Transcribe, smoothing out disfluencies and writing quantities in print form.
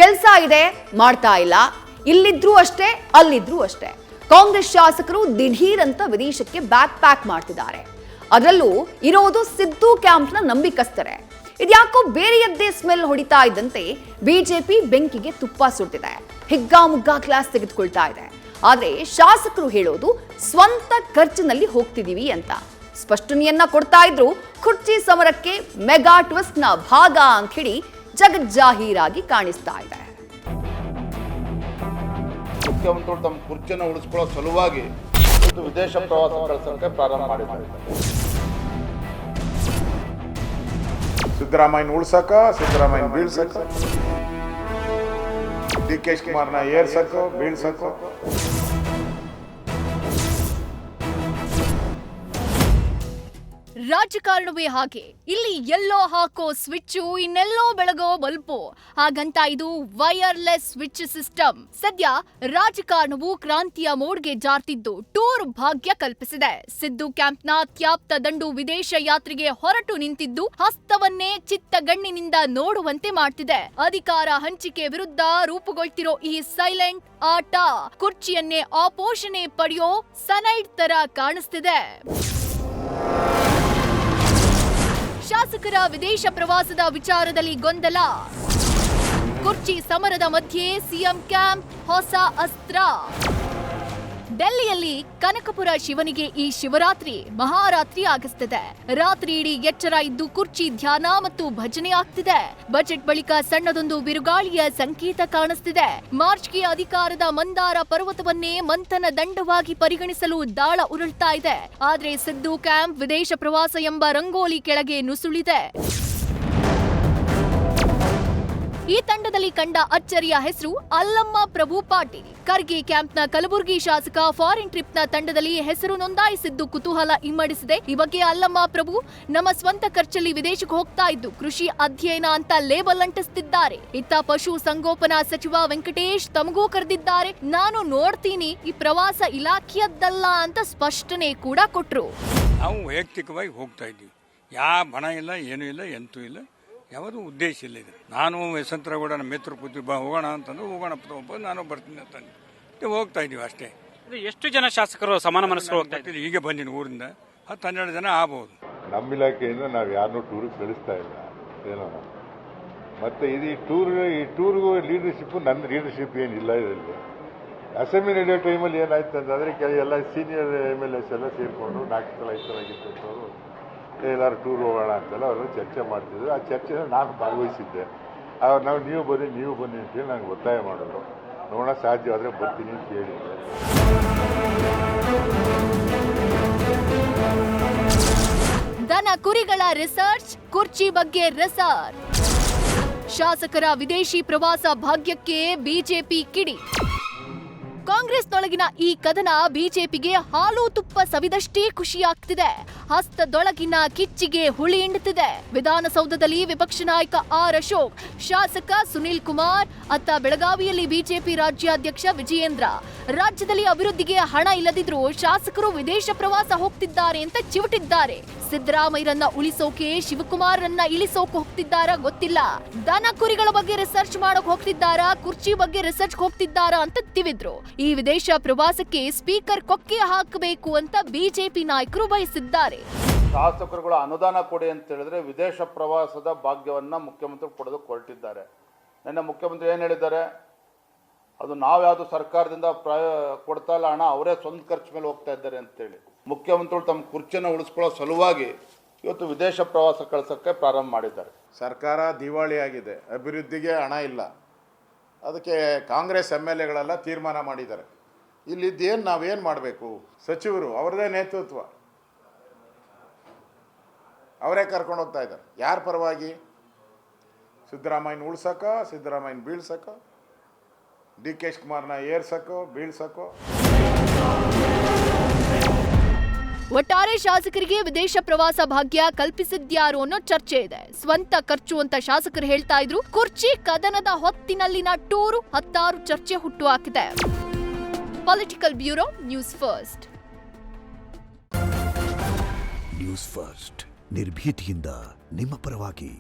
ಕೆಲಸ ಇದೆ ಮಾಡ್ತಾ ಇಲ್ಲ, ಇಲ್ಲಿದ್ರೂ ಅಷ್ಟೇ ಅಲ್ಲಿದ್ರೂ ಅಷ್ಟೇ. ಕಾಂಗ್ರೆಸ್ ಶಾಸಕರು ದಿಢೀರ್ ಅಂತ ವಿದೇಶಕ್ಕೆ ಬ್ಯಾಕ್ ಪ್ಯಾಕ್ ಮಾಡ್ತಿದ್ದಾರೆ. ಅದರಲ್ಲೂ ಇರೋದು ಸಿದ್ದು ಕ್ಯಾಂಪ್ನ ನಂಬಿಕಸ್ತರೆ. ಇದ್ಯಾಕೋ ಬೇರೆಯದ್ದೇ ಸ್ಮೆಲ್ ಹೊಡಿತಾ ಇದ್ದಂತೆ ಬಿಜೆಪಿ ಬೆಂಕಿಗೆ ತುಪ್ಪ ಸುಡ್ತಿದೆ, ಹಿಗ್ಗಾಮುಗ್ಗಾ ಕ್ಲಾಸ್ ತೆಗೆದುಕೊಳ್ತಾ ಇದೆ. ಆದ್ರೆ ಶಾಸಕರು ಹೇಳೋದು ಸ್ವಂತ ಖರ್ಚಿನಲ್ಲಿ ಹೋಗ್ತಿದೀವಿ ಅಂತ ಸ್ಪಷ್ಟನೆಯನ್ನ ಕೊಡ್ತಾ ಇದ್ರು. ಕುರ್ಚಿ ಸಮರಕ್ಕೆ ಮೆಗಾ ಟ್ವಿಸ್ಟ್ ನ ಭಾಗ ಅಂತ ಹೇಳಿ ಜಗಜ್ಜಾಹೀರಾಗಿ ಕಾಣಿಸ್ತಾ ಇದೆ. ಮುಖ್ಯಮಂತ್ರಿಗಳು ತಮ್ಮ ಕುರ್ಚಿಯನ್ನು ಉಳಿಸ್ಕೊಳ್ಳೋ ಸಲುವಾಗಿ ವಿದೇಶ ಪ್ರವಾಸ ಕಳಿಸೋಕೆ ಪ್ರಾರಂಭ ಮಾಡಿದ್ದಾರೆ. ಸಿದ್ದರಾಮಯ್ಯನ ಉಳ್ಸಕ, ಸಿದ್ದರಾಮಯ್ಯನ ಬೀಳ್ಸಕ, ಡಿ.ಕೆ. ಶಿವಕುಮಾರ್ನ ಏರ್ಸಕ ಬೀಳ್ಸಕ. ರಾಜಕಾರಣವೇ ಹಾಗೆ. ಇಲ್ಲಿ ಎಲ್ಲೋ ಹಾಕೋ ಸ್ವಿಚ್ಚು ಇನ್ನೆಲ್ಲೋ ಬೆಳಗೋ ಬಲ್ಪು. ಹಾಗಂತ ಇದು ವೈರ್ಲೆಸ್ ಸ್ವಿಚ್ ಸಿಸ್ಟಮ್. ಸದ್ಯ ರಾಜಕಾರಣವು ಕ್ರಾಂತಿಯ ಮೋಡ್ಗೆ ಜಾರ್ತಿದ್ದು ಟೂರ್ ಭಾಗ್ಯ ಕಲ್ಪಿಸಿದೆ. ಸಿದ್ದು ಕ್ಯಾಂಪ್ನ ಅತ್ಯಾಪ್ತ ದಂಡು ವಿದೇಶ ಯಾತ್ರೆಗೆ ಹೊರಟು ನಿಂತಿದ್ದು ಹಸ್ತವನ್ನೇ ಚಿತ್ತಗಣ್ಣಿನಿಂದ ನೋಡುವಂತೆ ಮಾಡ್ತಿದೆ. ಅಧಿಕಾರ ಹಂಚಿಕೆ ವಿರುದ್ಧ ರೂಪುಗೊಳ್ತಿರೋ ಈ ಸೈಲೆಂಟ್ ಆಟ ಕುರ್ಚಿಯನ್ನೇ ಆಪೋಷಣೆ ಪಡೆಯೋ ಸನೈಡ್ ತರ ಕಾಣಿಸ್ತಿದೆ. ಶಾಸಕರ ವಿದೇಶ ಪ್ರವಾಸದ ವಿಚಾರದಲ್ಲಿ ಗೊಂದಲ. ಕುರ್ಚಿ ಸಮರದ ಮಧ್ಯೆ ಸಿಎಂ ಕ್ಯಾಂಪ್ ಹೊಸ ಅಸ್ತ್ರ. ಡೆಲ್ಲಿಯಲ್ಲಿ ಕನಕಪುರ ಶಿವನಿಗೆ ಈ ಶಿವರಾತ್ರಿ ಮಹಾರಾತ್ರಿ ಆಗಿಸ್ತಿದೆ. ರಾತ್ರಿ ಇಡೀ ಎಚ್ಚರ ಇದ್ದು ಕುರ್ಚಿ ಧ್ಯಾನ ಮತ್ತು ಭಜನೆ ಆಗ್ತಿದೆ. ಬಜೆಟ್ ಬಳಿಕ ಸಣ್ಣದೊಂದು ಬಿರುಗಾಳಿಯ ಸಂಕೇತ ಕಾಣಿಸ್ತಿದೆ. ಮಾರ್ಚ್ಗೆ ಅಧಿಕಾರದ ಮಂದಾರ ಪರ್ವತವನ್ನೇ ಮಂಥನ ದಂಡವಾಗಿ ಪರಿಗಣಿಸಲು ದಾಳ ಉರುಳ್ತಾ ಇದೆ. ಆದ್ರೆ ಸಿದ್ದು ಕ್ಯಾಂಪ್ ವಿದೇಶ ಪ್ರವಾಸ ಎಂಬ ರಂಗೋಲಿ ಕೆಳಗೆ ನುಸುಳಿದೆ. ಈ ತಂಡದಲ್ಲಿ ಕಂಡ ಅಚ್ಚರಿಯ ಹೆಸರು ಅಲ್ಲಮ್ಮ ಪ್ರಭು ಪಾಟೀಲ್. ಖರ್ಗೆ ಕ್ಯಾಂಪ್ನ ಕಲಬುರಗಿ ಶಾಸಕ ಫಾರಿನ್ ಟ್ರಿಪ್ನ ತಂಡದಲ್ಲಿ ಹೆಸರು ನೋಂದಾಯಿಸಿದ್ದು ಕುತೂಹಲ ಇಮ್ಮಡಿಸಿದೆ. ಈ ಬಗ್ಗೆ ಅಲ್ಲಮ್ಮ ಪ್ರಭು ನಮ್ಮ ಸ್ವಂತ ಖರ್ಚಲ್ಲಿ ವಿದೇಶಕ್ಕೆ ಹೋಗ್ತಾ ಇದ್ದು ಕೃಷಿ ಅಧ್ಯಯನ ಅಂತ ಲೇಬಲ್ ಅಂಟಿಸ್ತಿದ್ದಾರೆ. ಇತ್ತ ಪಶು ಸಂಗೋಪನಾ ಸಚಿವ ವೆಂಕಟೇಶ್ ತಮಗೂ ಕರೆದಿದ್ದಾರೆ. ನಾನು ನೋಡ್ತೀನಿ, ಈ ಪ್ರವಾಸ ಇಲಾಖೆಯದ್ದಲ್ಲ ಅಂತ ಸ್ಪಷ್ಟನೆ ಕೂಡ ಕೊಟ್ರು. ನಾವು ವೈಯಕ್ತಿಕವಾಗಿ ಹೋಗ್ತಾ ಇದ್ದೀವಿ. ಯಾವ ಹಣ ಇಲ್ಲ, ಏನೂ ಇಲ್ಲ, ಎಂತೂ ಇಲ್ಲ, ಯಾವುದು ಉದ್ದೇಶ ಇಲ್ಲ. ಇದೆ ನಾನು ಯಶವಂತರಗೌಡ ನಮ್ಮ ಮಿತ್ರ ಕೂತಿ ಹೋಗೋಣ ಅಂತಂದ್ರೆ ಹೋಗೋಣ, ನಾನು ಬರ್ತೀನಿ ಅಂತಂದು ಹೋಗ್ತಾ ಇದ್ದೀವಿ ಅಷ್ಟೇ. ಎಷ್ಟು ಜನ ಶಾಸಕರು ಸಮಾನ ಮನಸ್ಸು ಹೋಗ್ತಾ ಇದ್ದೀವಿ? ಈಗ ಬಂದಿನಿ ಊರಿಂದ 10-12 ಜನ ಆಗ್ಬೋದು. ನಮ್ಮ ಇಲಾಖೆಯಿಂದ ನಾವು ಯಾರನ್ನೂ ಟೂರಿಗೆ ಕಳಿಸ್ತಾ ಇಲ್ಲ ಏನೋ. ಮತ್ತು ಇದು ಈ ಟೂರ್ಗೂ ಲೀಡರ್ಶಿಪ್ಪು ನನ್ನ ಲೀಡರ್ಶಿಪ್ ಏನಿಲ್ಲ. ಇದರಲ್ಲಿ ಅಸೆಂಬ್ಲಿ ನಡೆಯೋ ಟೈಮಲ್ಲಿ ಏನಾಯ್ತು ಅಂತಂದರೆ ಎಲ್ಲ ಸೀನಿಯರ್ MLAs ಎಲ್ಲ ಸೇರಿಕೊಂಡು 4 ಸಲ 5 ಸಲ ಗೆದ್ದವರು ಎಲ್ಲರೂ ಟೂರ್ ಹೋಗೋಣ ಅಂತೆಲ್ಲ ಅವರು ಚರ್ಚೆ ಮಾಡ್ತಿದ್ರು. ಆ ಚರ್ಚೆನ ನಾನು ಭಾಗವಹಿಸಿದ್ದೆ. ನಾವು ನೀವು ಬನ್ನಿ ಅಂತೇಳಿ ನನಗೆ ಒತ್ತಾಯ ಮಾಡಿದ್ರು. ನೋಡೋಣ, ಸಾಧ್ಯವಾದರೆ ಬರ್ತೀನಿ ಅಂತ ಹೇಳಿದ್ದೆ. ದನ ಕುರಿಗಳ ರಿಸರ್ಚ್, ಕುರ್ಚಿ ಬಗ್ಗೆ ರಿಸರ್ಚ್. ಶಾಸಕರ ವಿದೇಶಿ ಪ್ರವಾಸ ಭಾಗ್ಯಕ್ಕೆ ಬಿಜೆಪಿ ಕಿಡಿ. ಕಾಂಗ್ರೆಸ್ನೊಳಗಿನ ಈ ಕದನ ಬಿಜೆಪಿಗೆ ಹಾಲು ತುಪ್ಪ ಸವಿದಷ್ಟೇ ಖುಷಿಯಾಗ್ತಿದೆ. ಹಸ್ತದೊಳಗಿನ ಕಿಚ್ಚಿಗೆ ಹುಳಿ ಹಿಂಡುತ್ತಿದೆ. ವಿಧಾನಸೌಧದಲ್ಲಿ ವಿಪಕ್ಷ ನಾಯಕ ಆರ್ ಅಶೋಕ್, ಶಾಸಕ ಸುನಿಲ್ ಕುಮಾರ್, ಅತ್ತ ಬೆಳಗಾವಿಯಲ್ಲಿ ಬಿಜೆಪಿ ರಾಜ್ಯಾಧ್ಯಕ್ಷ ವಿಜಯೇಂದ್ರ. ರಾಜ್ಯದಲ್ಲಿ ಅಭಿವೃದ್ಧಿಗೆ ಹಣ ಇಲ್ಲದಿದ್ರೂ ಶಾಸಕರು ವಿದೇಶ ಪ್ರವಾಸ ಹೋಗ್ತಿದ್ದಾರೆ ಅಂತ ಚಿವುಟಿದ್ದಾರೆ. ಸಿದ್ದರಾಮಯ್ಯರನ್ನ ಉಳಿಸೋಕೆ ಶಿವಕುಮಾರ್ರನ್ನ ಇಳಿಸೋಕೆ ಹೋಗ್ತಿದ್ದಾರಾ ಗೊತ್ತಿಲ್ಲ. ದನ ಕುರಿಗಳ ಬಗ್ಗೆ ರಿಸರ್ಚ್ ಮಾಡಕ್ ಹೋಗ್ತಿದ್ದಾರಾ, ಕುರ್ಚಿ ಬಗ್ಗೆ ರಿಸರ್ಚ್ ಹೋಗ್ತಿದ್ದಾರಾ ಅಂತ ತಿವಿದ್ರು. ಈ ವಿದೇಶ ಪ್ರವಾಸಕ್ಕೆ ಸ್ಪೀಕರ್ ಕೊಕ್ಕೆ ಹಾಕಬೇಕು ಅಂತ ಬಿಜೆಪಿ ನಾಯಕರು ಬಯಸಿದ್ದಾರೆ. ಶಾಸಕರುಗಳ ಅನುದಾನ ಕೊಡಿ ಅಂತ ಹೇಳಿದ್ರೆ ವಿದೇಶ ಪ್ರವಾಸದ ಭಾಗ್ಯವನ್ನ ಮುಖ್ಯಮಂತ್ರಿ ಕೊಡೋದಕ್ಕೆ ಹೊರಟಿದ್ದಾರೆ. ನಿನ್ನೆ ಮುಖ್ಯಮಂತ್ರಿ ಏನು ಹೇಳಿದ್ದಾರೆ, ಅದು ನಾವ್ಯಾವುದು ಸರ್ಕಾರದಿಂದ ಕೊಡ್ತಾ ಇಲ್ಲ, ಹಣ ಅವರೇ ಸ್ವಂತ ಖರ್ಚು ಮೇಲೆ ಹೋಗ್ತಾ ಇದ್ದಾರೆ ಅಂತೇಳಿ. ಮುಖ್ಯಮಂತ್ರಿಗಳು ತಮ್ಮ ಕುರ್ಚಿಯನ್ನು ಉಳಿಸ್ಕೊಳ್ಳೋ ಸಲುವಾಗಿ ಇವತ್ತು ವಿದೇಶ ಪ್ರವಾಸ ಕಳಿಸೋಕ್ಕೆ ಪ್ರಾರಂಭ ಮಾಡಿದ್ದಾರೆ. ಸರ್ಕಾರ ದಿವಾಳಿ ಆಗಿದೆ, ಅಭಿವೃದ್ಧಿಗೆ ಹಣ ಇಲ್ಲ. ಅದಕ್ಕೆ ಕಾಂಗ್ರೆಸ್ MLAಗಳೆಲ್ಲ ತೀರ್ಮಾನ ಮಾಡಿದ್ದಾರೆ. ಇಲ್ಲಿದ್ದೇನು ನಾವೇನು ಮಾಡಬೇಕು, ಸಚಿವರು ಅವರದೇ ನೇತೃತ್ವ, ಅವರೇ ಕರ್ಕೊಂಡು ಹೋಗ್ತಾ ಇದ್ದಾರೆ. ಯಾರ ಪರವಾಗಿ? ಸಿದ್ದರಾಮಯ್ಯನ ಉಳ್ಸಕ, ಸಿದ್ದರಾಮಯ್ಯನ ಬೀಳ್ಸಕ, ಡಿ.ಕೆ. ಶಿವಕುಮಾರ್ನ ಏರ್ಸಕೋ ಬೀಳ್ಸಕೋ. ಒಟ್ಟಾರೆ ಶಾಸಕರಿಗೆ ವಿದೇಶ ಪ್ರವಾಸ ಭಾಗ್ಯ ಕಲ್ಪಿಸಿದ್ಯಾರು ಅನ್ನೋ ಚರ್ಚೆ ಇದೆ. ಸ್ವಂತ ಖರ್ಚು ಅಂತ ಶಾಸಕರು ಹೇಳ್ತಾ ಇದ್ರು. ಕುರ್ಚಿ ಕದನದ ಹೊತ್ತಿನಲ್ಲಿನ ಟೂರು 10 ಚರ್ಚೆ ಹುಟ್ಟು ಹಾಕಿದೆ. Political bureau, news first. News first ನಿರ್ಭೀತಿಯಿಂದ ನಿಮ್ಮ ಪರವಾಗಿ.